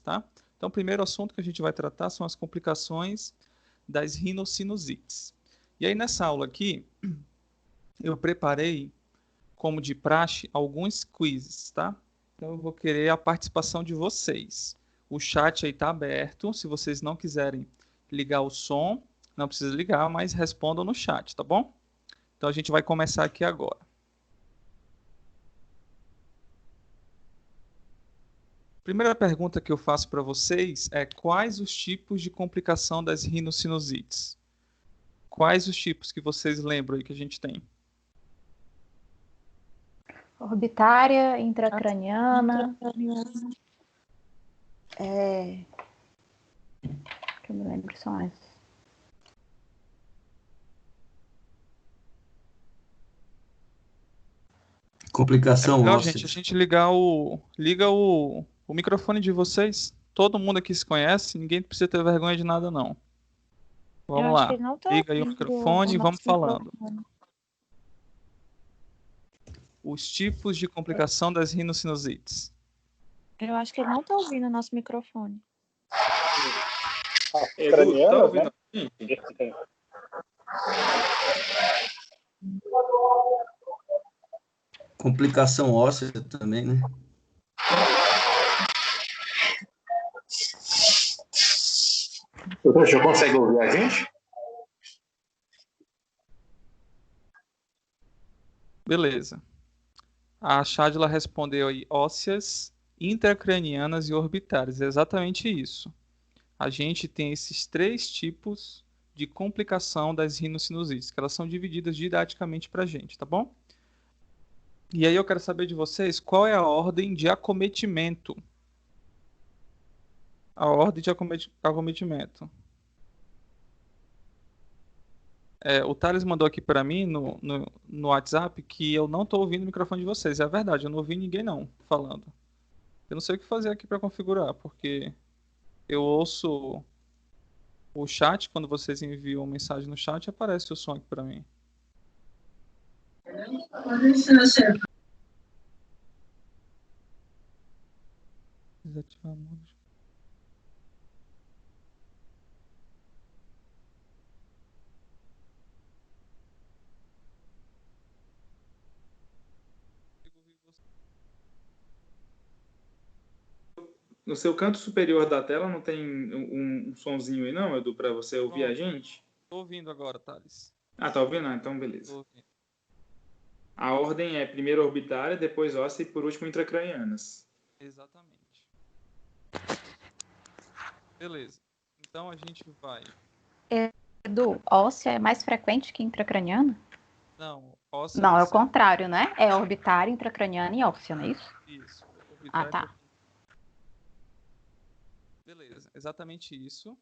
tá? Então, o primeiro assunto que a gente vai tratar são as complicações das rinossinusites. E aí, nessa aula aqui, eu preparei, como de praxe, alguns quizzes, tá? Então, eu vou querer a participação de vocês. O chat aí está aberto. Se vocês não quiserem ligar o som, não precisa ligar, mas respondam no chat, tá bom? Então, a gente vai começar aqui agora. Primeira pergunta que eu faço para vocês é: quais os tipos de complicação das rinossinusites? Quais os tipos que vocês lembram aí que a gente tem? Orbitária, intracraniana. Que eu me lembro que são essas. Complicação legal, óssea. gente, a gente liga o microfone de vocês. Todo mundo aqui se conhece, ninguém precisa ter vergonha de nada, não. Vamos lá. Liga aí o microfone e vamos falando. Os tipos de complicação das rinossinusites. Eu acho que ele não está ouvindo o nosso microfone. Edu, tá ouvindo? Complicação óssea também, né? O senhor consegue ouvir a gente? Beleza. A Shadla respondeu aí: ósseas, intracranianas e orbitárias. É exatamente isso. A gente tem esses três tipos de complicação das rinossinusites, que elas são divididas didaticamente para a gente, tá bom? E aí eu quero saber de vocês qual é a ordem de acometimento. A ordem de acometimento. O Thales mandou aqui para mim no WhatsApp que eu não estou ouvindo o microfone de vocês. É verdade, eu não ouvi ninguém não falando. Eu não sei o que fazer aqui para configurar, porque eu ouço o chat, quando vocês enviam mensagem no chat, aparece o som aqui para mim. Desativar a música. No seu canto superior da tela não tem um sonzinho aí não, Edu, para você ouvir a gente? Estou ouvindo agora, Thales. Ah, tá ouvindo? Então beleza. Tô ouvindo. A ordem é primeiro orbitária, depois óssea e por último intracranianas. Exatamente. Beleza. Então a gente vai... Edu, óssea é mais frequente que intracraniana? Não, óssea... Não, é o contrário, né? É orbitária, intracraniana e óssea, não é isso? Isso. Ah, tá. Beleza, exatamente isso.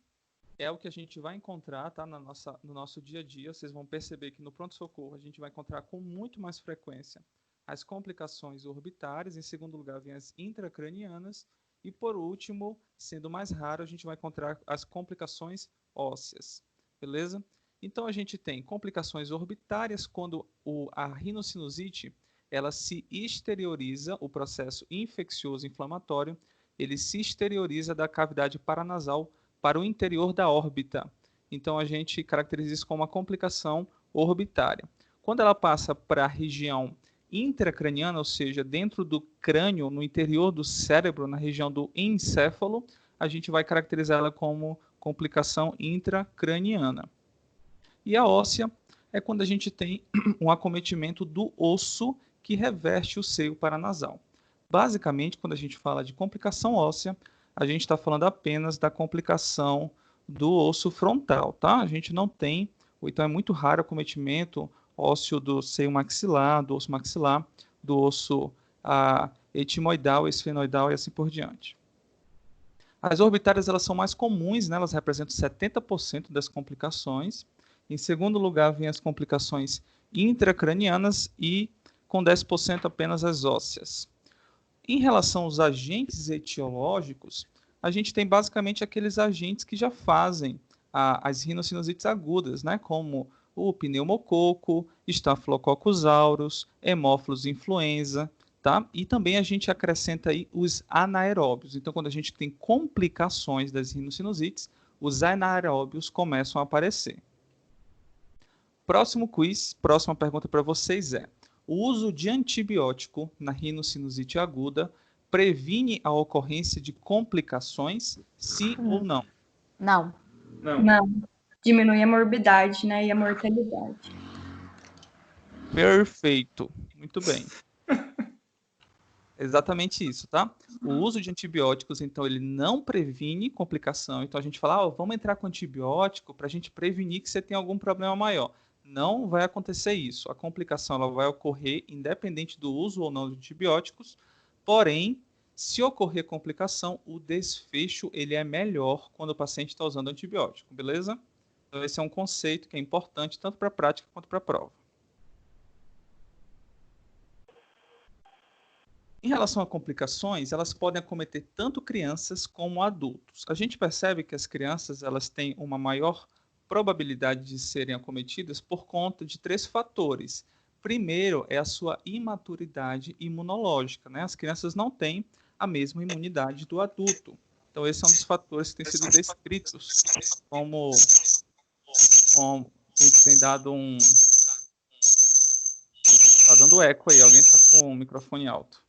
É o que a gente vai encontrar, tá, no nosso dia a dia. Vocês vão perceber que no pronto-socorro a gente vai encontrar com muito mais frequência as complicações orbitárias. Em segundo lugar, vem as intracranianas. E por último, sendo mais raro, a gente vai encontrar as complicações ósseas. Beleza? Então a gente tem complicações orbitárias quando a rinocinusite ela se exterioriza, o processo infeccioso inflamatório, ele se exterioriza da cavidade paranasal para o interior da órbita. Então, a gente caracteriza isso como uma complicação orbitária. Quando ela passa para a região intracraniana, ou seja, dentro do crânio, no interior do cérebro, na região do encéfalo, a gente vai caracterizar ela como complicação intracraniana. E a óssea é quando a gente tem um acometimento do osso que reveste o seio paranasal. Basicamente, quando a gente fala de complicação óssea, a gente está falando apenas da complicação do osso frontal, tá? A gente não tem, ou então é muito raro o acometimento ósseo do seio maxilar, do osso maxilar, do osso etimoidal, esfenoidal e assim por diante. As orbitárias elas são mais comuns, né? Elas representam 70% das complicações. Em segundo lugar, vêm as complicações intracranianas e com 10% apenas as ósseas. Em relação aos agentes etiológicos, a gente tem basicamente aqueles agentes que já fazem as rinossinusites agudas, né? Como o pneumococo, Staphylococcus aureus, Haemophilus influenza, tá? E também a gente acrescenta aí os anaeróbios. Então, quando a gente tem complicações das rinossinusites, os anaeróbios começam a aparecer. Próximo quiz, próxima pergunta para vocês é: o uso de antibiótico na rinocinusite aguda previne a ocorrência de complicações, sim ou não? Não. Não. Não. Diminui a morbidade, né? E a mortalidade. Perfeito. Muito bem. Exatamente isso, tá? O uso de antibióticos, então, ele não previne complicação. Então, a gente fala, vamos entrar com antibiótico para a gente prevenir que você tenha algum problema maior. Não vai acontecer isso. A complicação ela vai ocorrer independente do uso ou não de antibióticos. Porém, se ocorrer complicação, o desfecho ele é melhor quando o paciente está usando antibiótico, beleza? Então, esse é um conceito que é importante tanto para a prática quanto para a prova. Em relação a complicações, elas podem acometer tanto crianças como adultos. A gente percebe que as crianças elas têm uma maior probabilidade de serem acometidas por conta de 3 fatores. Primeiro é a sua imaturidade imunológica, né? As crianças não têm a mesma imunidade do adulto. Então, esse é um dos fatores que têm sido descritos como tem dado um... Está dando eco aí, alguém está com o microfone alto.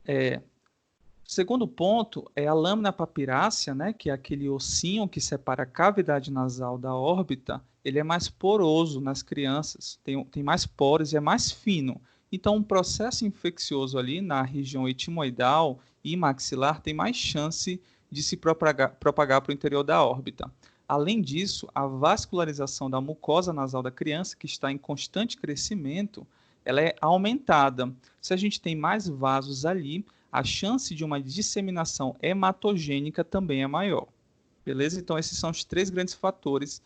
O segundo ponto é a lâmina papirácea, né, que é aquele ossinho que separa a cavidade nasal da órbita. Ele é mais poroso nas crianças, tem mais poros e é mais fino. Então, um processo infeccioso ali na região etimoidal e maxilar tem mais chance de se propagar para o interior da órbita. Além disso, a vascularização da mucosa nasal da criança, que está em constante crescimento, ela é aumentada. Se a gente tem mais vasos ali, a chance de uma disseminação hematogênica também é maior. Beleza? Então, esses são os 3 grandes fatores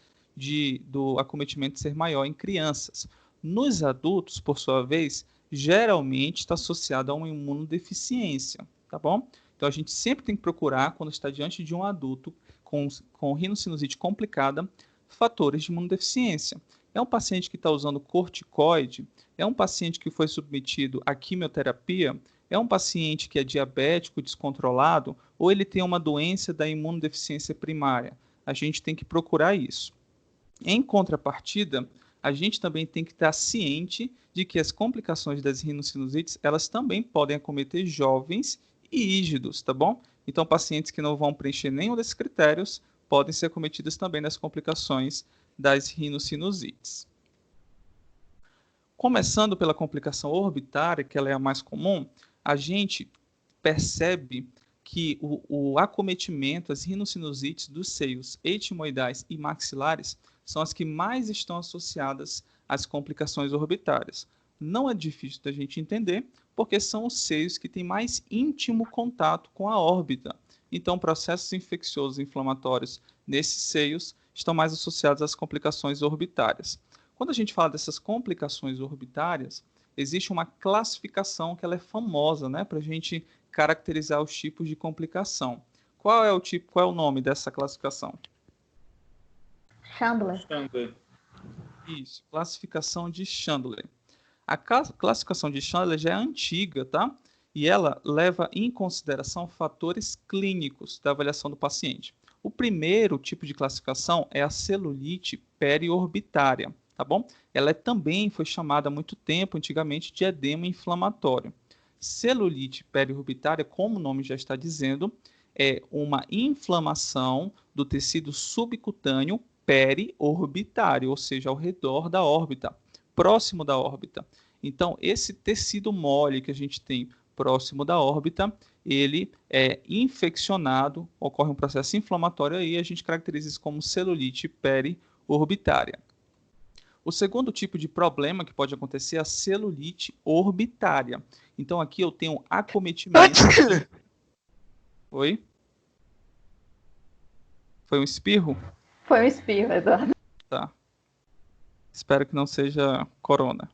do acometimento ser maior em crianças. Nos adultos, por sua vez, geralmente está associado a uma imunodeficiência, tá bom? Então, a gente sempre tem que procurar, quando está diante de um adulto com rinocinusite complicada, fatores de imunodeficiência. É um paciente que está usando corticoide? É um paciente que foi submetido à quimioterapia? É um paciente que é diabético, descontrolado? Ou ele tem uma doença da imunodeficiência primária? A gente tem que procurar isso. Em contrapartida, a gente também tem que estar ciente de que as complicações das rinossinusites, elas também podem acometer jovens e ígidos, tá bom? Então, pacientes que não vão preencher nenhum desses critérios podem ser acometidos também das complicações das rinossinusites. Começando pela complicação orbitária, que ela é a mais comum, a gente percebe que o acometimento, as rinossinusites dos seios etimoidais e maxilares são as que mais estão associadas às complicações orbitárias. Não é difícil da gente entender, porque são os seios que têm mais íntimo contato com a órbita. Então, processos infecciosos e inflamatórios nesses seios estão mais associados às complicações orbitárias. Quando a gente fala dessas complicações orbitárias, existe uma classificação que ela é famosa, né, para a gente caracterizar os tipos de complicação. Qual é o nome dessa classificação? Chandler. Isso, classificação de Chandler. A classificação de Chandler já é antiga, tá? E ela leva em consideração fatores clínicos da avaliação do paciente. O primeiro tipo de classificação é a celulite periorbitária, tá bom? Ela também foi chamada há muito tempo, antigamente, de edema inflamatório. Celulite periorbitária, como o nome já está dizendo, é uma inflamação do tecido subcutâneo periorbitário, ou seja, ao redor da órbita, próximo da órbita. Então, esse tecido mole que a gente tem próximo da órbita, ele é infeccionado, ocorre um processo inflamatório aí, a gente caracteriza isso como celulite periorbitária. O segundo tipo de problema que pode acontecer é a celulite orbitária. Então, aqui eu tenho acometimento... Oi? Foi um espirro? Foi um espirro, Eduardo. Tá. Espero que não seja corona.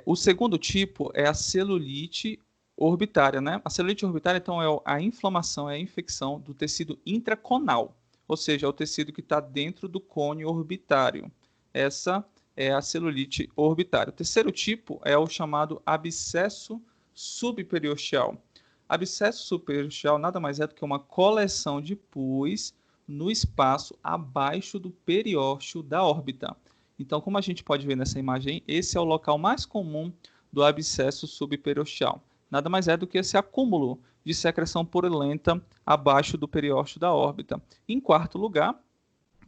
O segundo tipo é a celulite orbitária, né? A celulite orbitária, então, é a inflamação, é a infecção do tecido intraconal, ou seja, é o tecido que está dentro do cone orbitário. Essa é a celulite orbitária. O terceiro tipo é o chamado abscesso subperiosteal. Abscesso subperiosteal nada mais é do que uma coleção de pus no espaço abaixo do periósteo da órbita. Então, como a gente pode ver nessa imagem, esse é o local mais comum do abscesso subperiosteal. Nada mais é do que esse acúmulo de secreção purulenta abaixo do periósteo da órbita. Em quarto lugar,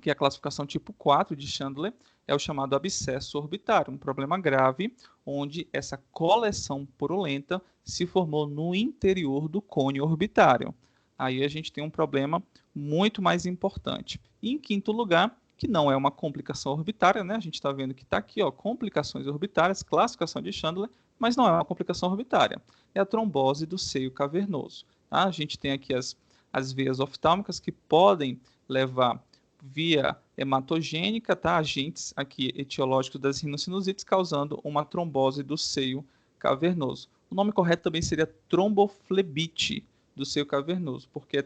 que é a classificação tipo 4 de Chandler, é o chamado abscesso orbitário, um problema grave, onde essa coleção purulenta se formou no interior do cone orbitário. Aí a gente tem um problema muito mais importante. E em quinto lugar, que não é uma complicação orbitária, né? A gente está vendo que está aqui, ó, complicações orbitárias, classificação de Chandler, mas não é uma complicação orbitária. É a trombose do seio cavernoso. Tá? A gente tem aqui as veias oftálmicas que podem levar via hematogênica, tá? Agentes aqui etiológicos das rinossinusites causando uma trombose do seio cavernoso. O nome correto também seria tromboflebite do seio cavernoso, porque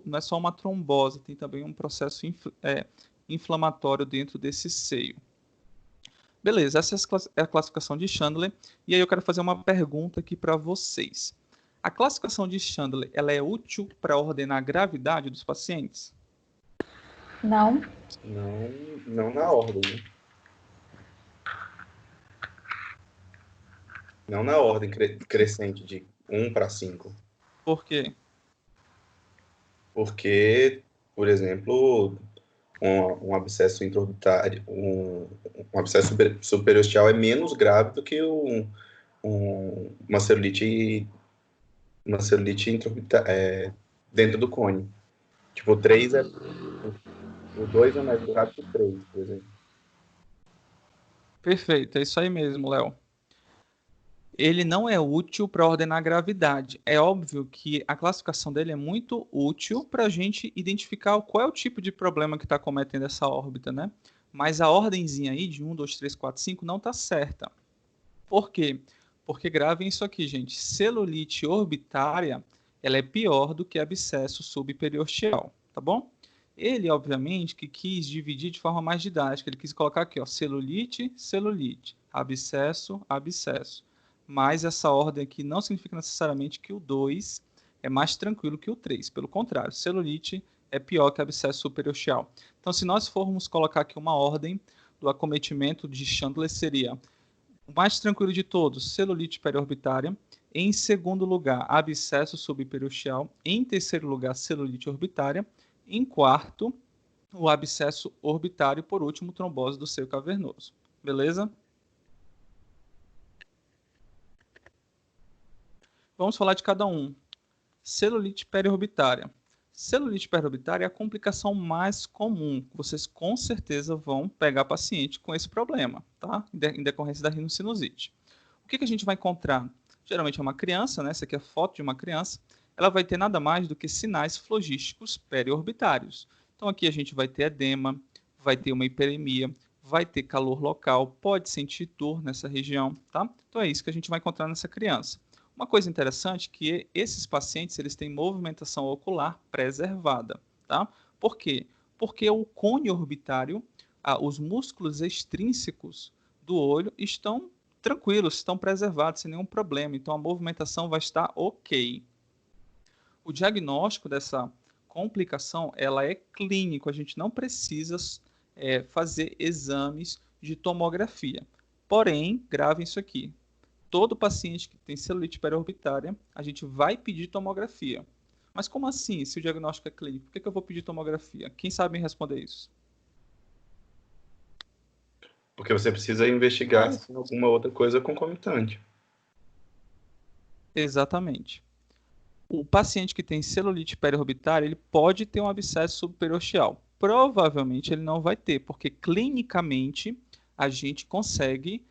não é só uma trombose, tem também um processo inflamatório dentro desse seio. Beleza, essa é a classificação de Chandler, e aí eu quero fazer uma pergunta aqui para vocês. A classificação de Chandler, ela é útil para ordenar a gravidade dos pacientes? Não. Não na ordem, né? Não na ordem crescente de 1 para 5. Por quê? Porque, por exemplo, um abscesso intraorbitário, um abscesso superiosteal é menos grave do que uma celulite dentro do cone. Tipo, o 2 é mais grave que o 3, por exemplo. Perfeito, é isso aí mesmo, Léo. Ele não é útil para ordenar a gravidade. É óbvio que a classificação dele é muito útil para a gente identificar qual é o tipo de problema que está cometendo essa órbita, né? Mas a ordenzinha aí de 1, 2, 3, 4, 5 não está certa. Por quê? Porque gravem isso aqui, gente. Celulite orbitária, ela é pior do que abscesso subperiosteal, tá bom? Ele, obviamente, que quis dividir de forma mais didática. Ele quis colocar aqui, ó, celulite, celulite, abscesso, abscesso. Mas essa ordem aqui não significa necessariamente que o 2 é mais tranquilo que o 3. Pelo contrário, celulite é pior que abscesso superiosteal. Então, se nós formos colocar aqui uma ordem do acometimento de Chandler, seria o mais tranquilo de todos, celulite periorbitária. Em segundo lugar, abscesso subperiosteal. Em terceiro lugar, celulite orbitária. Em quarto, o abscesso orbitário. E, por último, trombose do seio cavernoso. Beleza? Vamos falar de cada um. Celulite periorbitária. Celulite periorbitária é a complicação mais comum. Vocês com certeza vão pegar paciente com esse problema, tá? Em decorrência da rinocinusite. O que a gente vai encontrar? Geralmente é uma criança, né? Essa aqui é a foto de uma criança. Ela vai ter nada mais do que sinais flogísticos periorbitários. Então aqui a gente vai ter edema, vai ter uma hiperemia, vai ter calor local, pode sentir dor nessa região, tá? Então é isso que a gente vai encontrar nessa criança. Uma coisa interessante é que esses pacientes eles têm movimentação ocular preservada, tá? Por quê? Porque o cone orbitário, os músculos extrínsecos do olho estão tranquilos, estão preservados, sem nenhum problema. Então a movimentação vai estar ok. O diagnóstico dessa complicação ela é clínico, a gente não precisa fazer exames de tomografia. Porém, gravem isso aqui. Todo paciente que tem celulite periorbitária, a gente vai pedir tomografia. Mas como assim, se o diagnóstico é clínico? Por que eu vou pedir tomografia? Quem sabe me responder isso? Porque você precisa investigar se tem alguma outra coisa concomitante. Exatamente. O paciente que tem celulite periorbitária, ele pode ter um abscesso subperiosteal. Provavelmente ele não vai ter, porque clinicamente a gente consegue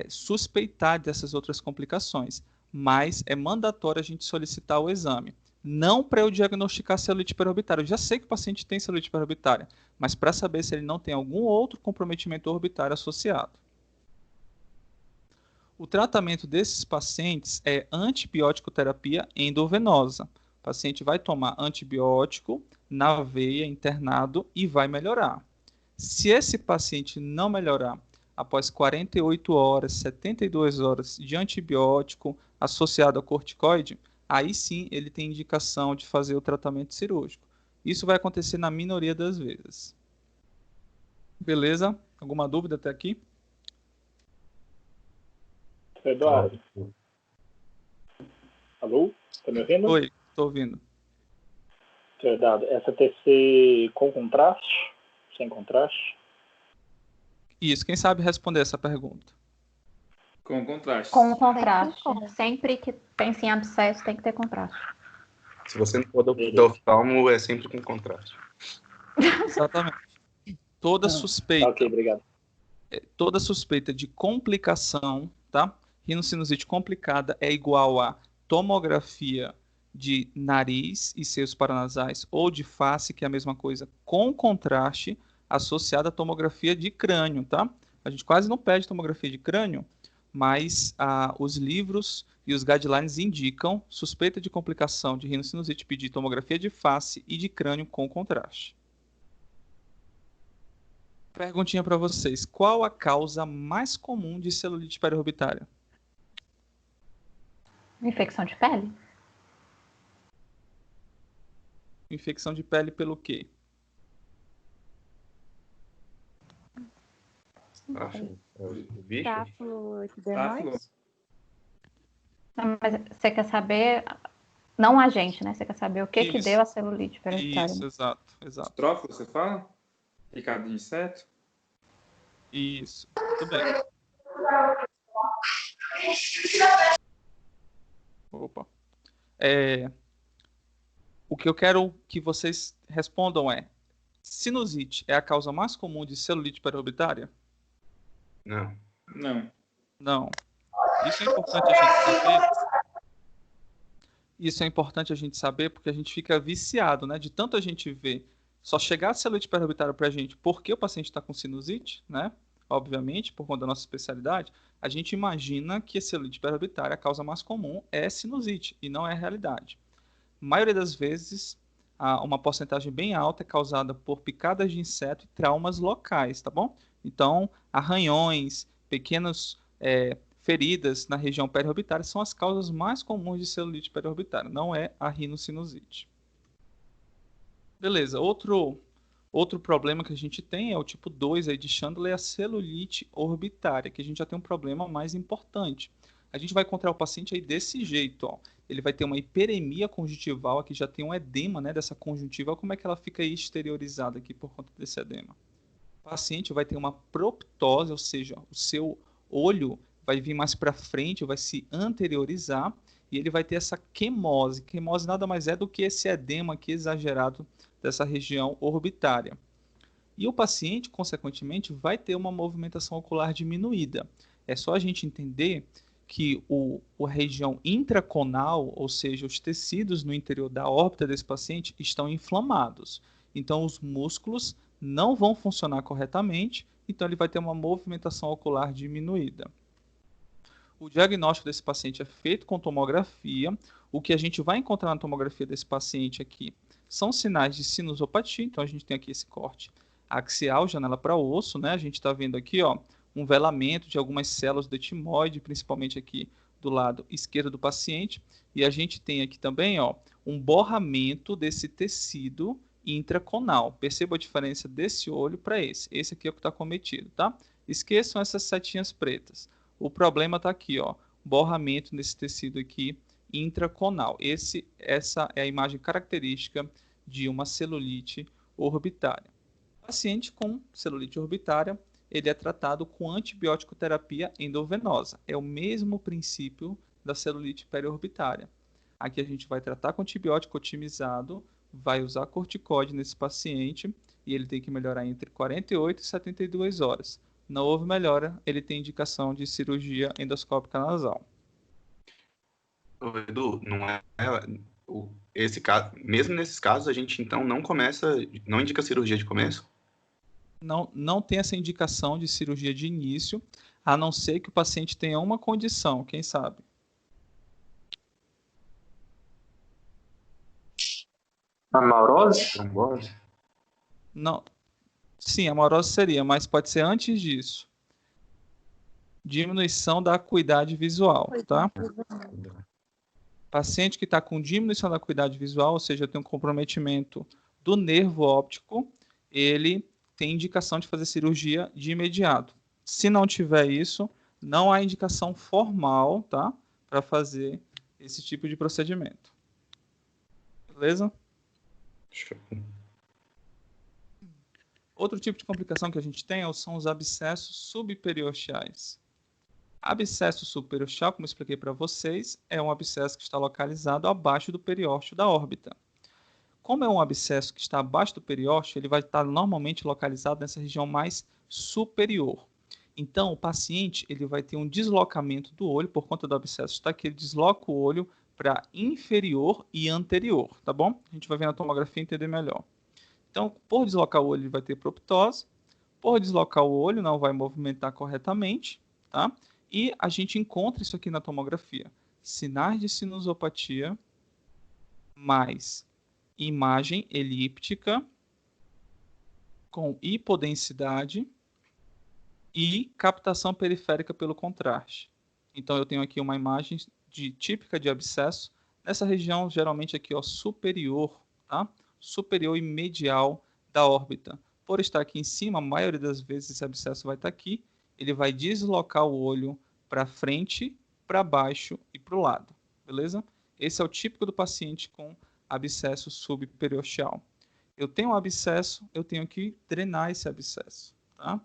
suspeitar dessas outras complicações, mas é mandatório a gente solicitar o exame. Não para eu diagnosticar celulite periorbitária. Eu já sei que o paciente tem celulite periorbitária, mas para saber se ele não tem algum outro comprometimento orbitário associado. O tratamento desses pacientes é antibiótico terapia endovenosa. O paciente vai tomar antibiótico na veia, internado, e vai melhorar. Se esse paciente não melhorar, após 48 horas, 72 horas de antibiótico associado a corticoide, aí sim ele tem indicação de fazer o tratamento cirúrgico. Isso vai acontecer na minoria das vezes. Beleza? Alguma dúvida até aqui? Eduardo. Alô? Tá me ouvindo? Oi, estou ouvindo. Eduardo, essa TC com contraste? Sem contraste? Isso, quem sabe responder essa pergunta? Com contraste. Com contraste. Sempre que pensa em abscesso, tem que ter contraste. Se você não for do oftalmo, é sempre com contraste. Exatamente. Toda suspeita, Ok, obrigado. toda suspeita de complicação, tá? Rinocinusite complicada é igual a tomografia de nariz e seios paranasais ou de face, que é a mesma coisa, com contraste associada à tomografia de crânio, tá? A gente quase não pede tomografia de crânio, mas os livros e os guidelines indicam suspeita de complicação de rinocinusite pedir tomografia de face e de crânio com contraste. Perguntinha para vocês. Qual a causa mais comum de celulite periorbitária? Infecção de pele? Infecção de pele pelo quê? Acho. É o bicho? Tráfilo Tá, epidermoide? Não, mas você quer saber, não a gente, né? Você quer saber o que que Isso. deu a celulite periorbitária. Isso, exato, exato. Trófilo, você fala? Picado de inseto? Isso, tudo bem. Opa. O que eu quero que vocês respondam é: sinusite é a causa mais comum de celulite periorbitária? Não. Não. Não. Isso é importante a gente saber. Isso é importante a gente saber porque a gente fica viciado, né? De tanto a gente ver só chegar a celulite periorbitária para a gente porque o paciente está com sinusite, né? Obviamente, por conta da nossa especialidade, a gente imagina que a celulite periorbitária, a causa mais comum é sinusite, e não é a realidade. A maioria das vezes, uma porcentagem bem alta é causada por picadas de inseto e traumas locais, tá bom? Então, arranhões, pequenas feridas na região periorbitária são as causas mais comuns de celulite periorbitária, não é a rinocinusite. Beleza, outro problema que a gente tem é o tipo 2 aí de Chandler, a celulite orbitária, que a gente já tem um problema mais importante. A gente vai encontrar o paciente aí desse jeito, ó. Ele vai ter uma hiperemia conjuntival, aqui já tem um edema, né, dessa conjuntiva. Olha como é que ela fica exteriorizada aqui por conta desse edema. O paciente vai ter uma proptose, ou seja, o seu olho vai vir mais para frente, vai se anteriorizar, e ele vai ter essa quemose. Quemose nada mais é do que esse edema aqui exagerado dessa região orbitária. E o paciente, consequentemente, vai ter uma movimentação ocular diminuída. É só a gente entender que a região intraconal, ou seja, os tecidos no interior da órbita desse paciente, estão inflamados. Então, os músculos não vão funcionar corretamente, então ele vai ter uma movimentação ocular diminuída. O diagnóstico desse paciente é feito com tomografia. O que a gente vai encontrar na tomografia desse paciente aqui são sinais de sinusopatia. Então, a gente tem aqui esse corte axial, janela para osso, né? A gente está vendo aqui, ó, um velamento de algumas células do etimoide, principalmente aqui do lado esquerdo do paciente. E a gente tem aqui também, ó, um borramento desse tecido intraconal. Perceba a diferença desse olho para esse. Esse aqui é o que está cometido, tá? Esqueçam essas setinhas pretas. O problema está aqui, ó, borramento nesse tecido aqui intraconal. Essa é a imagem característica de uma celulite orbitária. O paciente com celulite orbitária, ele é tratado com antibiótico terapia endovenosa. É o mesmo princípio da celulite periorbitária. Aqui a gente vai tratar com antibiótico otimizado, vai usar corticoide nesse paciente e ele tem que melhorar entre 48 e 72 horas. Não houve melhora, ele tem indicação de cirurgia endoscópica nasal. Edu, não é esse caso, mesmo nesses casos a gente então não indica cirurgia de começo? Não tem essa indicação de cirurgia de início, a não ser que o paciente tenha uma condição, quem sabe? Amaurose? Trombose? Não. Sim, a amaurose seria, mas pode ser antes disso. diminuição da acuidade visual, tá? Paciente que está com diminuição da acuidade visual, ou seja, tem um comprometimento do nervo óptico, ele tem indicação de fazer cirurgia de imediato. Se não tiver isso, não há indicação formal, tá? Para fazer esse tipo de procedimento. Beleza? Show. Outro tipo de complicação que a gente tem são os abscessos subperiosteais. Abscesso subperiosteal, como eu expliquei para vocês, é um abscesso que está localizado abaixo do periósteo da órbita. Como é um abscesso que está abaixo do periósteo, ele vai estar normalmente localizado nessa região mais superior. Então, o paciente ele vai ter um deslocamento do olho, por conta do abscesso estar aqui, ele desloca o olho para inferior e anterior, tá bom? A gente vai ver na tomografia e entender melhor. Então, por deslocar o olho, ele vai ter proptose. Por deslocar o olho, não vai movimentar corretamente, tá? E a gente encontra isso aqui na tomografia. Sinais de sinusopatia mais imagem elíptica com hipodensidade e captação periférica pelo contraste. Então, eu tenho aqui uma imagem típica de abscesso nessa região, geralmente aqui, ó, superior, tá? Superior e medial da órbita. Por estar aqui em cima, a maioria das vezes esse abscesso vai estar aqui, ele vai deslocar o olho para frente, para baixo e para o lado, beleza? Esse é o típico do paciente com abscesso subperiosteal. Eu tenho um abscesso, eu tenho que drenar esse abscesso, tá?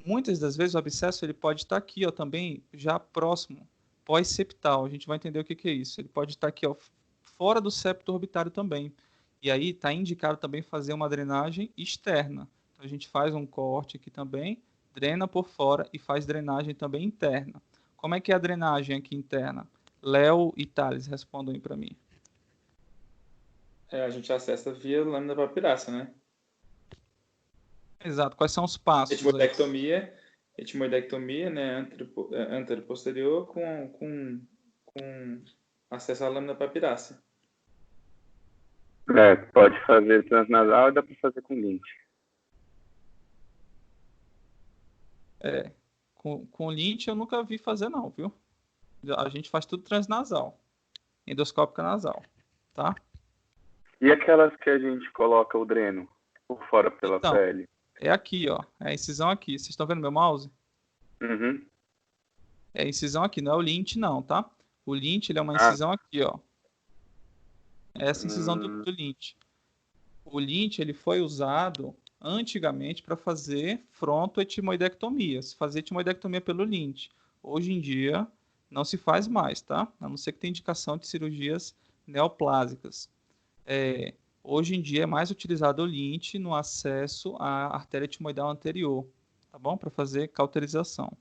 Muitas das vezes o abscesso ele pode estar aqui, ó, também já próximo, pós-septal. A gente vai entender o que é isso. Ele pode estar aqui, ó, fora do septo orbitário também. E aí está indicado também fazer uma drenagem externa. Então, a gente faz um corte aqui também, drena por fora e faz drenagem também interna. Como é que é a drenagem aqui interna? Léo e Thales, respondam aí para mim. A gente acessa via lâmina papirácea, né? Exato. Quais são os passos? Etimoidectomia, né? Antero-posterior com acesso à lâmina papirácea. Pode fazer transnasal e dá para fazer com linte. Com linte eu nunca vi fazer não, viu? A gente faz tudo transnasal. Endoscópica nasal, tá? E aquelas que a gente coloca o dreno por fora pela pele? É aqui, ó. É a incisão aqui. Vocês estão vendo meu mouse? Uhum. É a incisão aqui, não é o lint não, tá? O lint ele é uma incisão aqui, ó. Essa incisão do lint. O lint ele foi usado antigamente para fazer frontoetimoidectomia. Se fazia etimoidectomia pelo lint. Hoje em dia não se faz mais, tá? A não ser que tenha indicação de cirurgias neoplásicas. Hoje em dia é mais utilizado o lint no acesso à artéria etimoidal anterior, tá bom? Para fazer cauterização.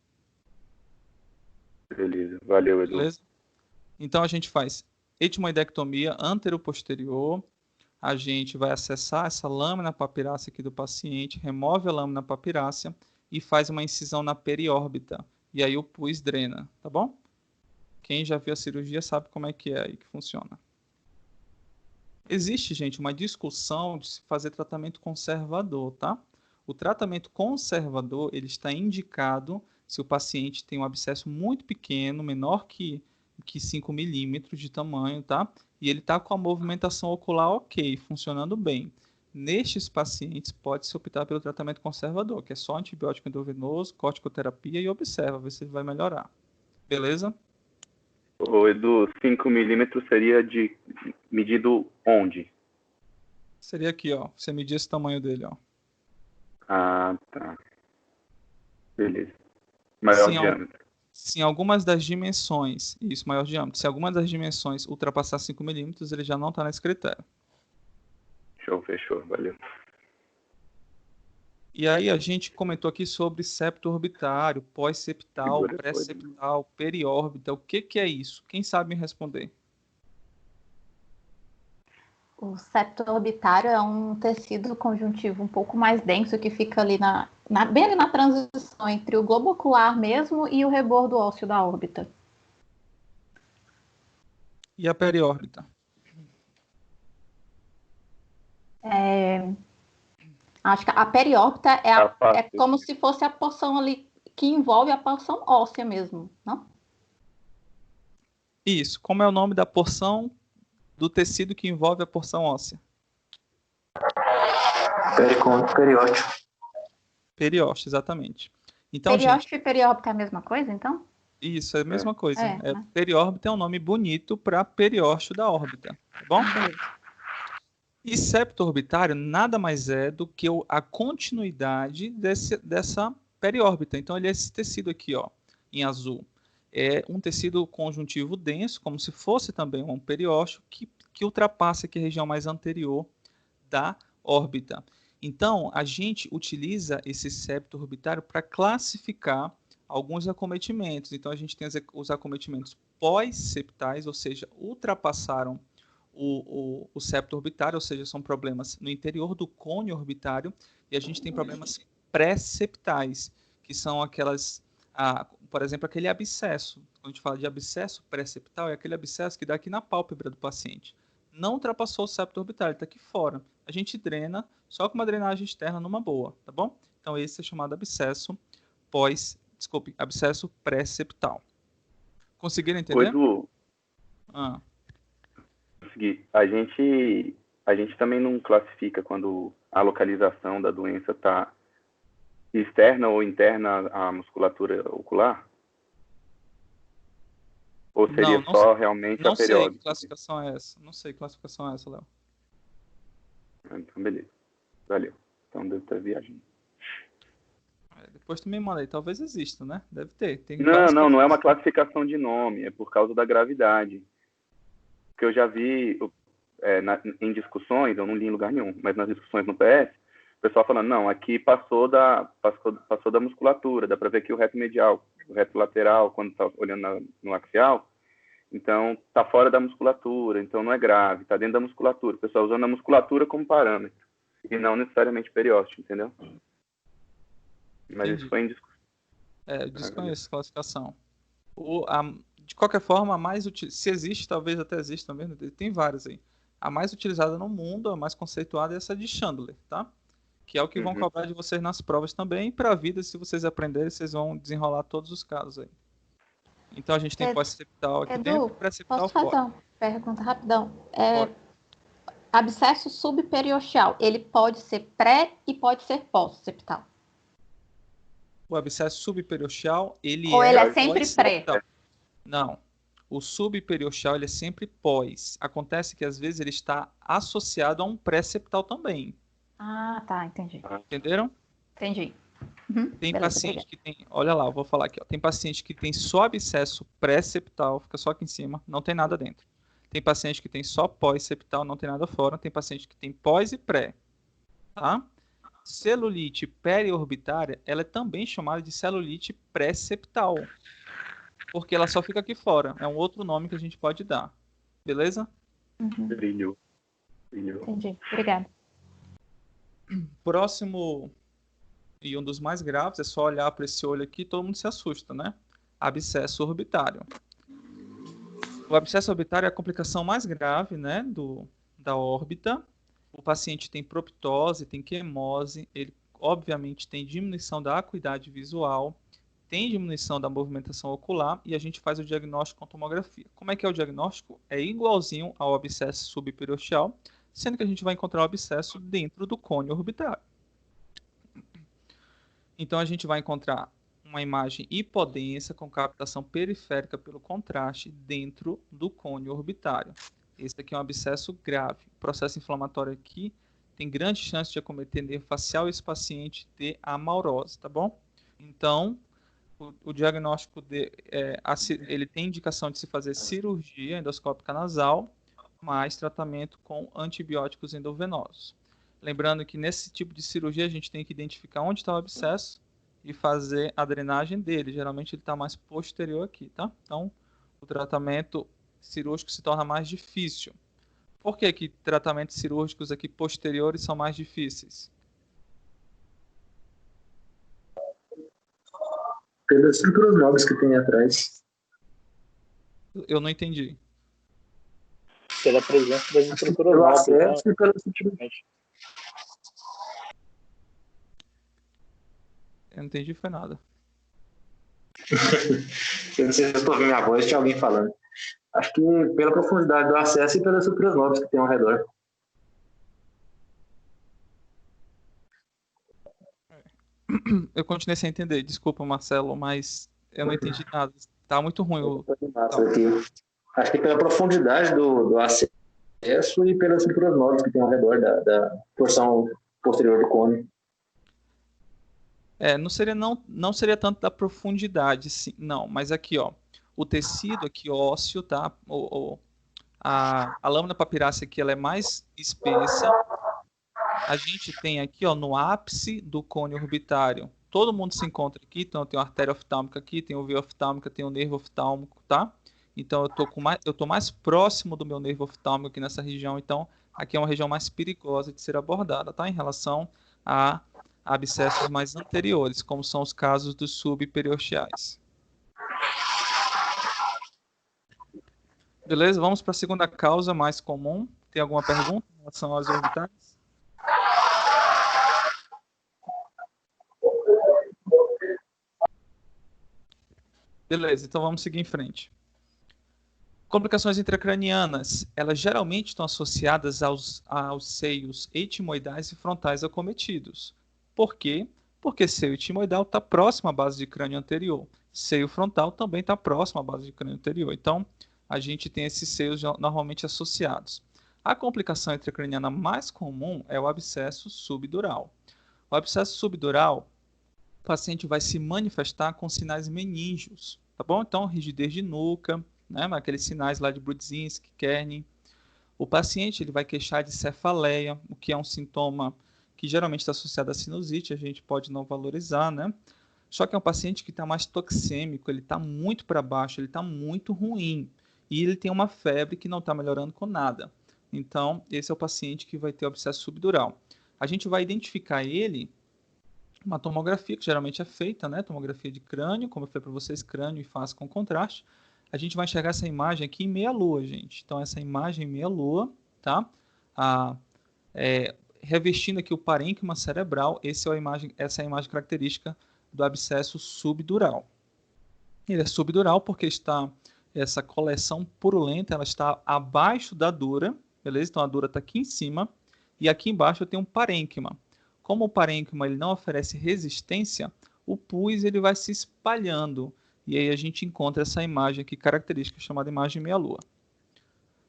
Beleza, valeu, Edu. Beleza? Então a gente faz etimoidectomia anteroposterior, a gente vai acessar essa lâmina papirácea aqui do paciente, remove a lâmina papirácea e faz uma incisão na periórbita. E aí o pus drena, tá bom? Quem já viu a cirurgia sabe como é que é aí que funciona. Existe, gente, uma discussão de se fazer tratamento conservador, tá? O tratamento conservador, ele está indicado se o paciente tem um abscesso muito pequeno, menor que 5 milímetros de tamanho, tá? E ele está com a movimentação ocular ok, funcionando bem. Nestes pacientes, pode-se optar pelo tratamento conservador, que é só antibiótico endovenoso, corticoterapia e observa, ver se ele vai melhorar. Beleza? Ô, Edu, 5 milímetros seria medido onde? Seria aqui, ó. Você medir esse tamanho dele, ó. Ah, tá. Beleza. Maior diâmetro. Se algumas das dimensões, isso, maior diâmetro, se algumas das dimensões ultrapassar 5 milímetros, ele já não está nesse critério. Show, fechou, valeu. E aí a gente comentou aqui sobre septo orbitário, pós-septal, pré-septal, periórbita. O que é isso? Quem sabe me responder? O septo orbitário é um tecido conjuntivo um pouco mais denso que fica ali bem ali na transição entre o globo ocular mesmo e o rebordo ósseo da órbita. E a periórbita? Acho que a periórbita é como se fosse a porção ali que envolve a porção óssea mesmo, não? Isso. Como é o nome da porção do tecido que envolve a porção óssea? Periósteo. Periósteo, exatamente. Então, gente, Periósteo e periórbita é a mesma coisa, então? isso é a mesma coisa. né? Periórbita é um nome bonito para periósteo da órbita, tá bom? E septo orbitário nada mais é do que a continuidade dessa periórbita. Então, ele é esse tecido aqui, ó, em azul. É um tecido conjuntivo denso, como se fosse também um periósteo, que ultrapassa aqui a região mais anterior da órbita. Então, a gente utiliza esse septo orbitário para classificar alguns acometimentos. Então, a gente tem os acometimentos pós-septais, ou seja, ultrapassaram o septo orbitário, ou seja, são problemas no interior do cone orbitário, e a gente tem problemas pré-septais, que são aquelas, por exemplo, aquele abscesso. Quando a gente fala de abscesso pré-septal, é aquele abscesso que dá aqui na pálpebra do paciente. Não ultrapassou o septo orbitário, está aqui fora. A gente drena só com uma drenagem externa numa boa, tá bom? Então esse é chamado abscesso abscesso pré-septal. Conseguiram entender? Consegui. A gente também não classifica quando a localização da doença está externa ou interna à musculatura ocular? Ou seria só realmente a periódica? Não sei que classificação é essa. Não sei que classificação é essa, Léo. Então, beleza. Valeu. Então, deve ter viagem. Depois tu me manda aí. Talvez exista, né? Deve ter. Não é uma classificação de nome. É por causa da gravidade. Porque eu já vi em discussões, eu não li em lugar nenhum, mas nas discussões no PS, o pessoal falando, não, aqui passou da musculatura, dá para ver que o reto medial, o reto lateral, quando está olhando no axial, então está fora da musculatura, então não é grave, está dentro da musculatura. O pessoal usando a musculatura como parâmetro, e não necessariamente periósteo, entendeu? Mas Entendi. isso foi em discussão. Eu desconheço a classificação. De qualquer forma, se existe, talvez até exista também, tem várias aí. A mais utilizada no mundo, a mais conceituada é essa de Chandler, tá? Que é o que vão cobrar de vocês nas provas também, e para a vida, se vocês aprenderem, vocês vão desenrolar todos os casos aí. Então a gente tem pós-septal aqui dentro e pré-septal fora. Posso fazer uma pergunta rapidão? Abscesso subperiosteal, ele pode ser pré e pode ser pós-septal? O abscesso subperiosteal, ele é sempre pré? Não. O subperiosteal, ele é sempre pós. Acontece que, às vezes, ele está associado a um pré-septal também. Ah, tá. Entendi. Entenderam? Entendi. Tem paciente que tem... Olha lá, eu vou falar aqui. Ó. Tem paciente que tem só abscesso pré-septal, fica só aqui em cima, não tem nada dentro. Tem paciente que tem só pós-septal, não tem nada fora. Tem paciente que tem pós e pré. Tá? Celulite periorbitária, ela é também chamada de celulite pré-septal. Porque ela só fica aqui fora. É um outro nome que a gente pode dar. Beleza? Brilho. Entendi. Obrigada. Próximo, e um dos mais graves, é só olhar para esse olho aqui, todo mundo se assusta, né? Abscesso orbitário. O abscesso orbitário é a complicação mais grave, né, da órbita. O paciente tem proptose, tem quemose, ele obviamente tem diminuição da acuidade visual, tem diminuição da movimentação ocular e a gente faz o diagnóstico com tomografia. Como é que é o diagnóstico? É igualzinho ao abscesso subperiosteal, sendo que a gente vai encontrar o abscesso dentro do cone orbitário. Então a gente vai encontrar uma imagem hipodensa com captação periférica pelo contraste dentro do cone orbitário. Esse aqui é um abscesso grave. O processo inflamatório aqui tem grande chance de acometer nervo facial e esse paciente ter amaurose, tá bom? Então, o diagnóstico ele tem indicação de se fazer cirurgia endoscópica nasal, mais tratamento com antibióticos endovenosos. Lembrando que nesse tipo de cirurgia a gente tem que identificar onde está o abscesso e fazer a drenagem dele. Geralmente ele está mais posterior aqui, tá? Então, o tratamento cirúrgico se torna mais difícil. Por que tratamentos cirúrgicos aqui posteriores são mais difíceis? Pelas estruturas novas que tem atrás. Eu não entendi. Pela presença das estruturas novas. E pela Eu não entendi foi nada. Eu não sei se eu estou ouvindo minha voz, tinha alguém falando. Acho que pela profundidade do acesso e pelas estruturas novas que tem ao redor. Eu continuei sem entender, desculpa, Marcelo, mas eu não entendi nada. Tá muito ruim o. Acho que pela profundidade do acesso e pelas estruturas novas que tem ao redor da porção posterior do cone. Não seria tanto da profundidade, sim, não, mas aqui, ó, o tecido aqui ósseo, tá? A lâmina papirácea aqui, ela é mais espessa. A gente tem aqui, ó, no ápice do cone orbitário, todo mundo se encontra aqui, então tem a artéria oftálmica aqui, tem o via oftálmica, tem o nervo oftálmico, tá? Então eu tô mais próximo do meu nervo oftálmico aqui nessa região, então aqui é uma região mais perigosa de ser abordada, tá? Em relação a abscessos mais anteriores, como são os casos dos subperiosteais. Beleza? Vamos para a segunda causa mais comum. Tem alguma pergunta em relação aos orbitais? Beleza, então vamos seguir em frente. Complicações intracranianas, elas geralmente estão associadas aos seios etimoidais e frontais acometidos. Por quê? Porque seio etimoidal está próximo à base de crânio anterior. Seio frontal também está próximo à base de crânio anterior. Então, a gente tem esses seios normalmente associados. A complicação intracraniana mais comum é o abscesso subdural. O abscesso subdural, o paciente vai se manifestar com sinais meníngeos, tá bom? Então, rigidez de nuca, né? Aqueles sinais lá de Brudzinski, Kernin. O paciente ele vai queixar de cefaleia, o que é um sintoma que geralmente está associado à sinusite, a gente pode não valorizar, né? Só que é um paciente que está mais toxêmico, ele está muito para baixo, ele está muito ruim. E ele tem uma febre que não está melhorando com nada. Então, esse é o paciente que vai ter o abscesso subdural. A gente vai identificar ele, uma tomografia que geralmente é feita, né? Tomografia de crânio, como eu falei para vocês, crânio e face com contraste. A gente vai enxergar essa imagem aqui em meia-lua, gente. Então, essa imagem em meia-lua, tá? Revestindo aqui o parênquima cerebral, essa é a imagem característica do abscesso subdural. Ele é subdural porque essa coleção purulenta, ela está abaixo da dura, beleza? Então, a dura está aqui em cima, e aqui embaixo eu tenho um parênquima. Como o parênquima ele não oferece resistência, o pus ele vai se espalhando, e aí a gente encontra essa imagem aqui característica, chamada imagem meia-lua.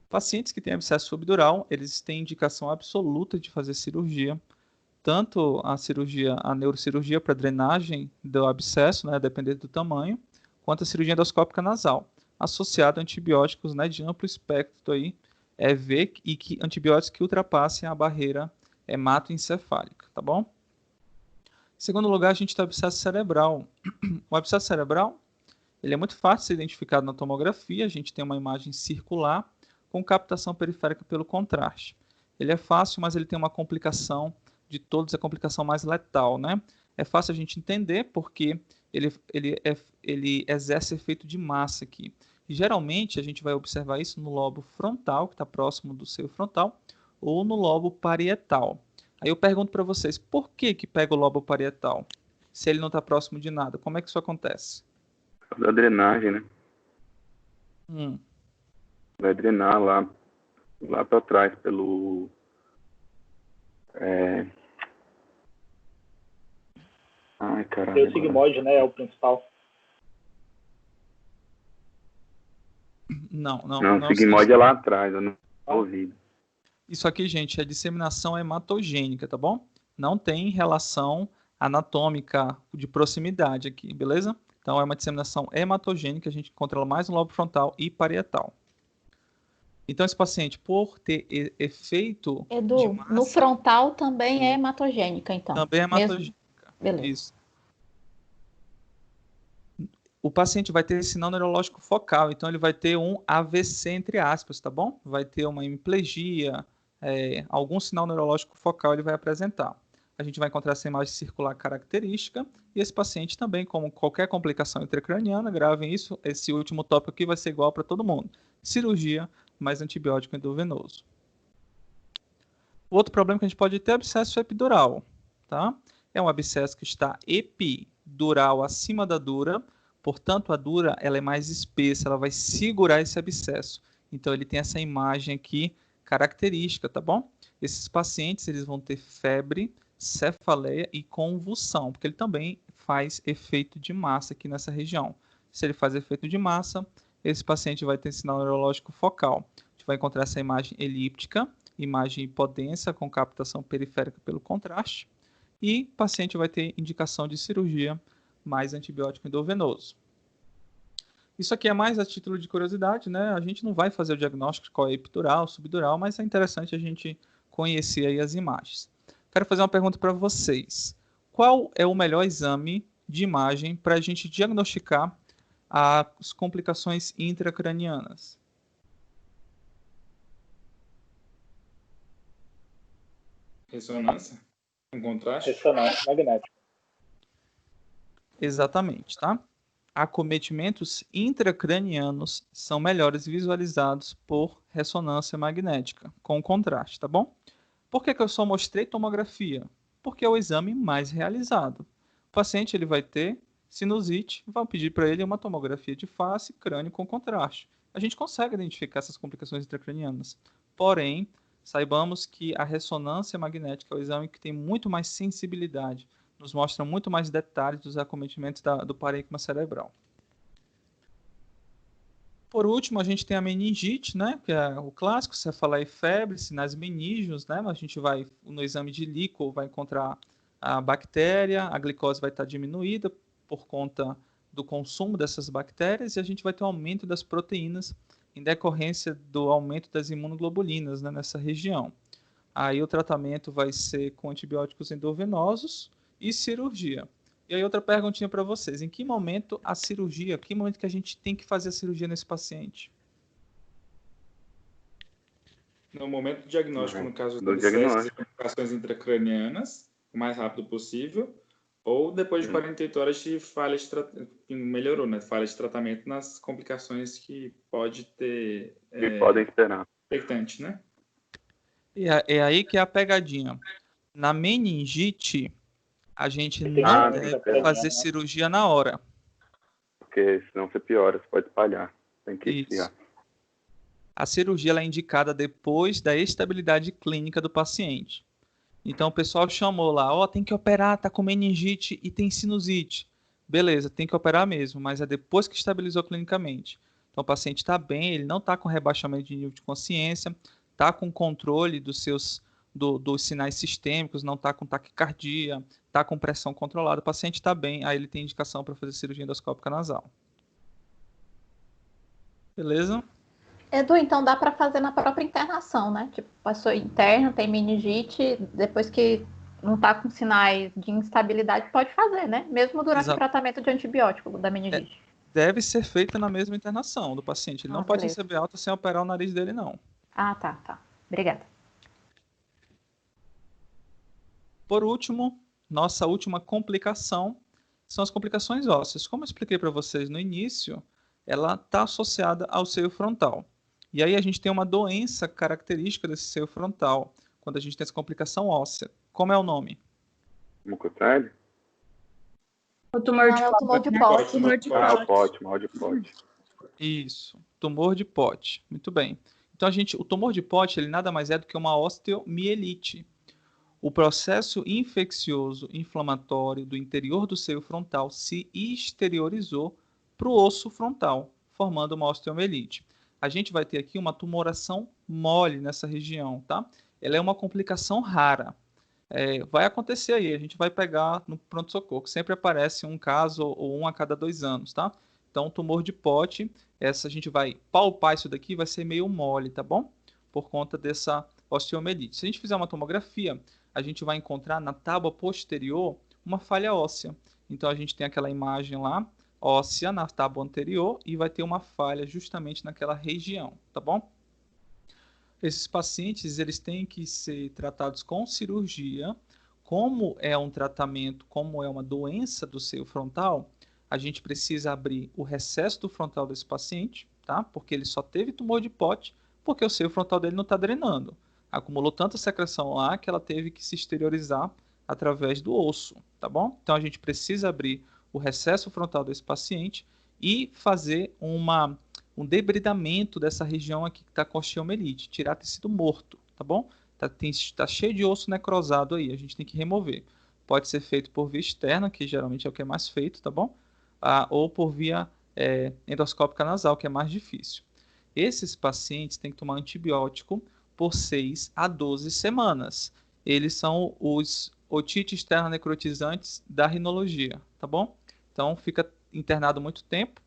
Pacientes que têm abscesso subdural, eles têm indicação absoluta de fazer cirurgia, tanto a neurocirurgia para drenagem do abscesso, né, dependendo do tamanho, quanto a cirurgia endoscópica nasal, associado a antibióticos, né, de amplo espectro aí, e que antibióticos que ultrapassem a barreira hematoencefálica, tá bom? Em segundo lugar, a gente tem o abscesso cerebral. O abscesso cerebral, ele é muito fácil de ser identificado na tomografia, a gente tem uma imagem circular com captação periférica pelo contraste. Ele é fácil, mas ele tem uma complicação de todas, a complicação mais letal, né? É fácil a gente entender porque ele exerce efeito de massa aqui. E, geralmente, a gente vai observar isso no lobo frontal, que está próximo do seio frontal, ou no lobo parietal. Aí eu pergunto para vocês, por que pega o lobo parietal? Se ele não está próximo de nada, como é que isso acontece? Da drenagem, né? Vai drenar lá para trás pelo... Ai, caralho. O sigmoide, né, é o principal. Não, o sigmoide é lá atrás, eu não ouvi. Isso aqui, gente, é disseminação hematogênica, tá bom? Não tem relação anatômica de proximidade aqui, beleza? Então, é uma disseminação hematogênica, a gente encontra ela mais no lobo frontal e parietal. Então, esse paciente, por ter efeito Edu, de massa, no frontal também é hematogênica, então. Também é hematogênica. Beleza. Isso. O paciente vai ter sinal neurológico focal, então ele vai ter um AVC, entre aspas, tá bom? Vai ter uma hemiplegia, algum sinal neurológico focal ele vai apresentar. A gente vai encontrar essa imagem circular característica, e esse paciente também, como qualquer complicação intracraniana, gravem isso, esse último tópico aqui vai ser igual para todo mundo. Cirurgia, mais antibiótico endovenoso. O outro problema que a gente pode ter é abscesso epidural, tá? É um abscesso que está epidural acima da dura, Portanto, a dura ela é mais espessa, ela vai segurar esse abscesso. Então, ele tem essa imagem aqui característica, tá bom? Esses pacientes eles vão ter febre, cefaleia e convulsão, porque ele também faz efeito de massa aqui nessa região. Se ele faz efeito de massa, esse paciente vai ter sinal neurológico focal. A gente vai encontrar essa imagem elíptica, imagem hipodensa com captação periférica pelo contraste, e o paciente vai ter indicação de cirurgia mais antibiótico endovenoso. Isso aqui é mais a título de curiosidade, né? A gente não vai fazer o diagnóstico de qual é epidural, subdural, mas é interessante a gente conhecer aí as imagens. Quero fazer uma pergunta para vocês. Qual é o melhor exame de imagem para a gente diagnosticar as complicações intracranianas? Ressonância? Com contraste? Ressonância magnética. Exatamente, tá? Acometimentos intracranianos são melhores visualizados por ressonância magnética, com contraste, tá bom? Por que eu só mostrei tomografia? Porque é o exame mais realizado. O paciente ele vai ter sinusite, vai pedir para ele uma tomografia de face, crânio com contraste. A gente consegue identificar essas complicações intracranianas. Porém, saibamos que a ressonância magnética é o exame que tem muito mais sensibilidade, nos mostra muito mais detalhes dos acometimentos do parênquima cerebral. Por último, a gente tem a meningite, né, que é o clássico, cefaleia e febre, sinais menígeos, né, a gente vai, no exame de líquor, vai encontrar a bactéria, a glicose vai estar diminuída por conta do consumo dessas bactérias, e a gente vai ter um aumento das proteínas em decorrência do aumento das imunoglobulinas, né, nessa região. Aí o tratamento vai ser com antibióticos endovenosos e cirurgia. E aí outra perguntinha para vocês, em que momento a cirurgia, que momento que a gente tem que fazer a cirurgia nesse paciente? No momento do diagnóstico, no caso Do das diagnóstico. complicações intracranianas, o mais rápido possível, ou depois de 48 horas de falha de tratamento, melhorou, né? Falha de tratamento nas complicações que pode ter... Que podem esperar. Expectante, né? E é aí que é a pegadinha. Na meningite, a gente não deve fazer cirurgia na hora. Porque senão você piora, você pode espalhar. Tem que esfriar. A cirurgia ela é indicada depois da estabilidade clínica do paciente. Então o pessoal chamou lá, ó, tem que operar, tá com meningite e tem sinusite. Beleza, tem que operar mesmo, mas é depois que estabilizou clinicamente. Então o paciente está bem, ele não está com rebaixamento de nível de consciência, está com controle dos sinais sistêmicos, não está com taquicardia, está com pressão controlada, o paciente está bem, aí ele tem indicação para fazer cirurgia endoscópica nasal. Beleza? Edu, então dá para fazer na própria internação, né? Tipo, passou interno, tem meningite, depois que não está com sinais de instabilidade, pode fazer, né? Mesmo durante o tratamento de antibiótico da meningite. Deve ser feita na mesma internação do paciente. Ele não pode receber alta sem operar o nariz dele, não. Ah, tá. Obrigada. Por último, nossa última complicação são as complicações ósseas. Como eu expliquei para vocês no início, ela está associada ao seio frontal. E aí a gente tem uma doença característica desse seio frontal, quando a gente tem essa complicação óssea. Como é o nome? Mucoside? O tumor de Pote. Mal de Pote. Isso, tumor de Pote. Muito bem. Então, o tumor de Pote, ele nada mais é do que uma osteomielite. O processo infeccioso inflamatório do interior do seio frontal se exteriorizou para o osso frontal, formando uma osteomielite. A gente vai ter aqui uma tumoração mole nessa região, tá? Ela é uma complicação rara. Vai acontecer aí, a gente vai pegar no pronto-socorro. Sempre aparece um caso ou um a cada 2 anos, tá? Então, tumor de Pote, a gente vai palpar isso daqui, vai ser meio mole, tá bom? Por conta dessa osteomielite. Se a gente fizer uma tomografia, a gente vai encontrar na tábua posterior uma falha óssea. Então, a gente tem aquela imagem lá, óssea na tábua anterior, e vai ter uma falha justamente naquela região, tá bom? Esses pacientes, eles têm que ser tratados com cirurgia. Como é um tratamento, como é uma doença do seio frontal, a gente precisa abrir o recesso do frontal desse paciente, tá? Porque ele só teve tumor de Pote, porque o seio frontal dele não está drenando. Acumulou tanta secreção lá que ela teve que se exteriorizar através do osso, tá bom? Então a gente precisa abrir o recesso frontal desse paciente e fazer um debridamento dessa região aqui que está com osteomielite, tirar tecido morto, tá bom? Tá cheio de osso necrosado aí, a gente tem que remover. Pode ser feito por via externa, que geralmente é o que é mais feito, tá bom? Ou por via endoscópica nasal, que é mais difícil. Esses pacientes têm que tomar antibiótico por 6 a 12 semanas. Eles são os otites externa necrotizantes da rinologia, tá bom? Então, fica internado muito tempo,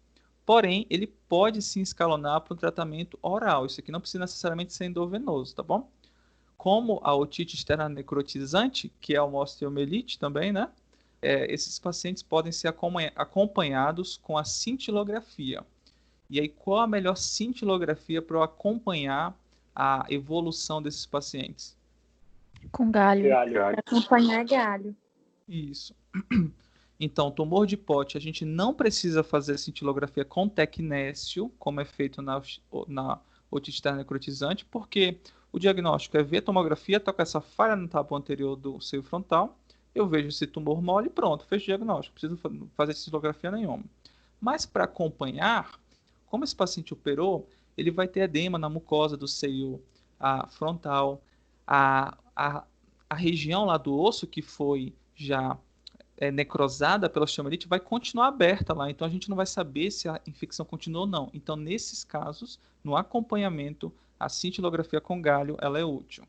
porém, ele pode se escalonar para um tratamento oral. Isso aqui não precisa necessariamente ser endovenoso, tá bom? Como a otite externa necrotizante, que é uma osteomielite também, né? Esses pacientes podem ser acompanhados com a cintilografia. E aí, qual a melhor cintilografia para eu acompanhar a evolução desses pacientes? Com galho. Galho. Acompanhar galho. Isso. Então, tumor de Pote, a gente não precisa fazer cintilografia com tecnécio, como é feito na otite externa necrotizante, porque o diagnóstico é ver a tomografia, tocar essa falha no tapo anterior do seio frontal, eu vejo esse tumor mole e pronto, fecho o diagnóstico, não preciso fazer cintilografia nenhuma. Mas para acompanhar, como esse paciente operou, ele vai ter edema na mucosa do seio frontal, a região lá do osso que foi já necrosada pela osteomielite vai continuar aberta lá, então a gente não vai saber se a infecção continua ou não. Então, nesses casos, no acompanhamento, a cintilografia com galho ela é útil.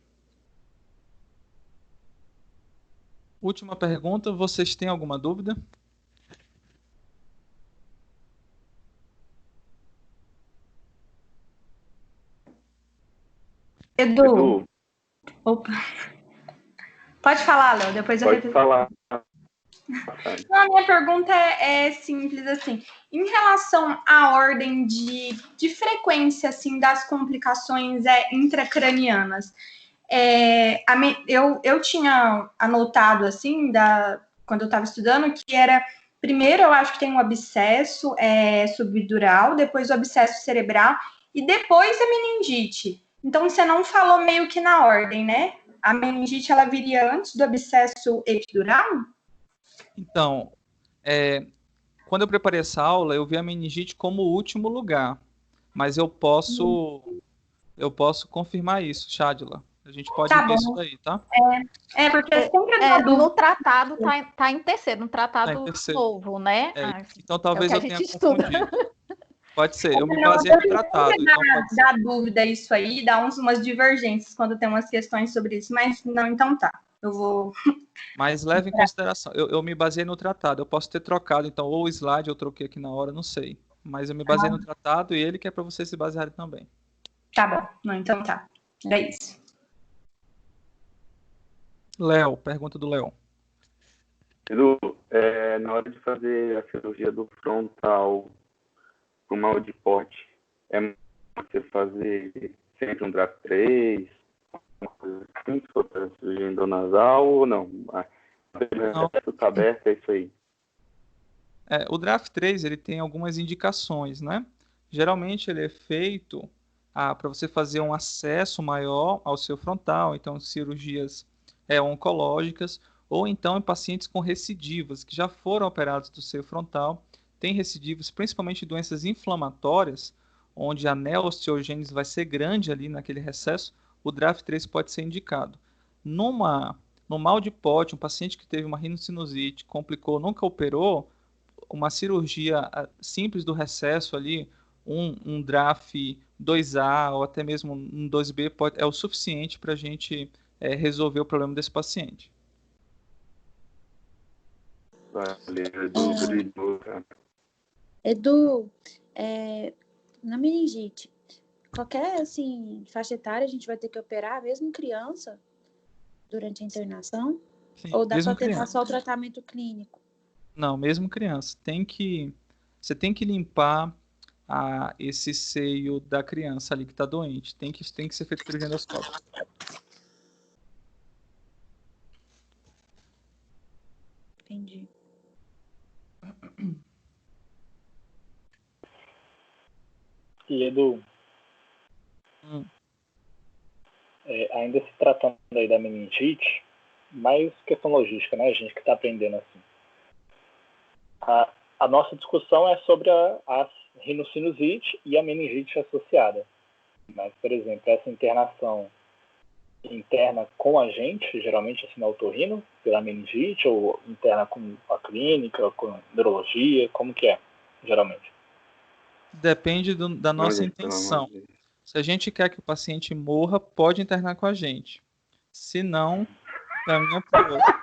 Última pergunta, vocês têm alguma dúvida? Edu. Opa. Pode falar, Léo, depois eu Pode repito. falar. Não, a minha pergunta é simples, assim. Em relação à ordem de frequência, assim, das complicações intracranianas, eu tinha anotado, assim, quando eu estava estudando, que era, primeiro eu acho que tem um abscesso subdural, depois o abscesso cerebral, e depois a meningite. Então, você não falou meio que na ordem, né? A meningite, ela viria antes do abscesso epidural? Então, quando eu preparei essa aula, eu vi a meningite como o último lugar, mas eu posso confirmar isso, Shadila. A gente pode ver isso daí, tá? Porque sempre no tratado tá em terceiro, no tratado Tá em terceiro. novo, né? Então talvez é o eu que a tenha gente estuda. confundido. Pode ser, eu me baseei no tratado. Então pode ser. Dá dúvida isso aí, dá umas divergências quando tem umas questões sobre isso, mas não, então tá. Eu vou. Mas leve em consideração, eu me baseei no tratado. Eu posso ter trocado, então, ou o slide eu troquei aqui na hora, não sei. Mas eu me baseei no tratado e ele que é para vocês se basearem também. Tá bom, não, então tá. É isso. Léo, pergunta do Léo. Edu, na hora de fazer a cirurgia do frontal com mal de Pote, você fazer sempre um draft 3, uma coisa assim, se for para cirurgia endonasal ou não? Se tá aberto, é isso aí. O draft 3 ele tem algumas indicações, né? Geralmente ele é feito para você fazer um acesso maior ao seu frontal, então cirurgias oncológicas, ou então em pacientes com recidivas, que já foram operados do seio frontal, tem recidivas, principalmente doenças inflamatórias, onde a neosteogênese vai ser grande ali naquele recesso, o draft 3 pode ser indicado. No mal de Pote, um paciente que teve uma rinocinusite, complicou, nunca operou, uma cirurgia simples do recesso ali, um draft 2A ou até mesmo um 2B é o suficiente para a gente resolver o problema desse paciente. Edu, na meningite, qualquer assim, faixa etária a gente vai ter que operar, mesmo criança, durante a internação? Sim, ou dá mesmo para tentar criança. só o tratamento clínico? Não, mesmo criança. Você tem que limpar esse seio da criança ali que está doente. Tem que ser feito cirurgia endoscópica. Entendi. E Edu, ainda se tratando aí da meningite, mais questão logística, né? A gente que está aprendendo assim. A nossa discussão é sobre a rinocinusite e a meningite associada. Mas, por exemplo, essa internação interna com a gente, geralmente assim na otorrino, pela meningite, ou interna com a clínica, com neurologia, como que é, geralmente? Depende da nossa gente, pelo amor intenção. de Deus. Se a gente quer que o paciente morra, pode internar com a gente. Se não, caminha para outro.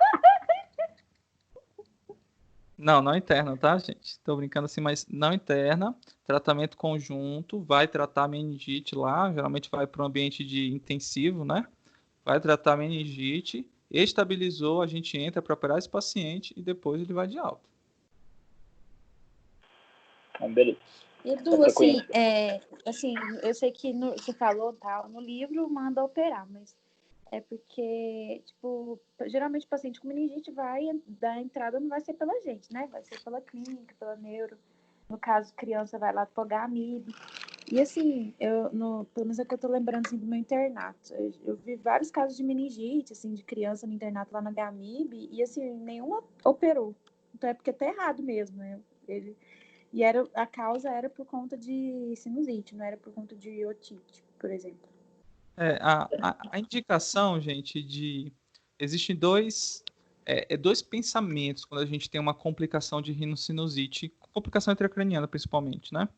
Não interna, tá, gente? Estou brincando assim, mas não interna. Tratamento conjunto, vai tratar a meningite lá, geralmente vai para um ambiente de intensivo, né? Vai tratar a meningite, estabilizou, a gente entra para operar esse paciente e depois ele vai de alta. Beleza. Edu, assim, eu sei que você falou tal, no livro manda operar, mas é porque, tipo, geralmente o paciente com meningite da entrada não vai ser pela gente, né? Vai ser pela clínica, pela neuro. No caso, criança vai lá togar amibe. E assim, pelo menos é que eu tô lembrando assim, do meu internato. Eu vi vários casos de meningite, assim, de criança no internato lá na Gamib, e assim, nenhuma operou. Então é porque tá errado mesmo, né? A causa era por conta de sinusite, não era por conta de otite, por exemplo. A indicação, gente, existem dois pensamentos quando a gente tem uma complicação de rinocinusite, complicação intracraniana principalmente, né?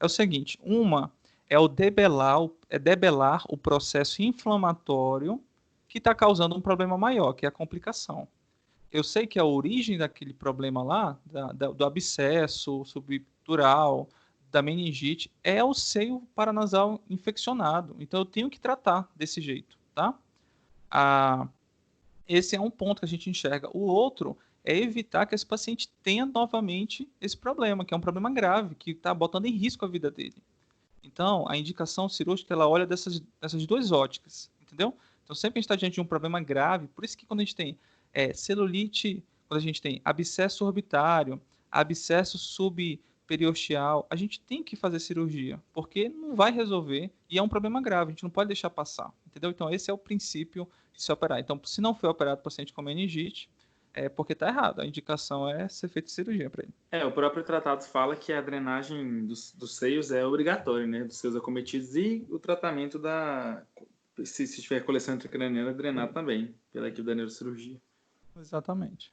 É o seguinte, uma é debelar o processo inflamatório que está causando um problema maior, que é a complicação. Eu sei que a origem daquele problema lá, do abscesso subdural, da meningite, é o seio paranasal infeccionado. Então, eu tenho que tratar desse jeito, tá? Esse é um ponto que a gente enxerga. O outro é evitar que esse paciente tenha novamente esse problema, que é um problema grave, que está botando em risco a vida dele. Então, a indicação cirúrgica, ela olha dessas duas óticas, entendeu? Então, sempre que a gente está diante de um problema grave, por isso que quando a gente tem celulite, quando a gente tem abscesso orbitário, abscesso subperiosteal, a gente tem que fazer cirurgia, porque não vai resolver e é um problema grave, a gente não pode deixar passar, entendeu? Então, esse é o princípio de se operar. Então, se não foi operado o paciente com meningite, é porque está errado. A indicação é ser feita cirurgia para ele. O próprio tratado fala que a drenagem dos seios é obrigatória, né? Dos seios acometidos e o tratamento se tiver coleção intracraniana, drenar também pela equipe da neurocirurgia. Exatamente.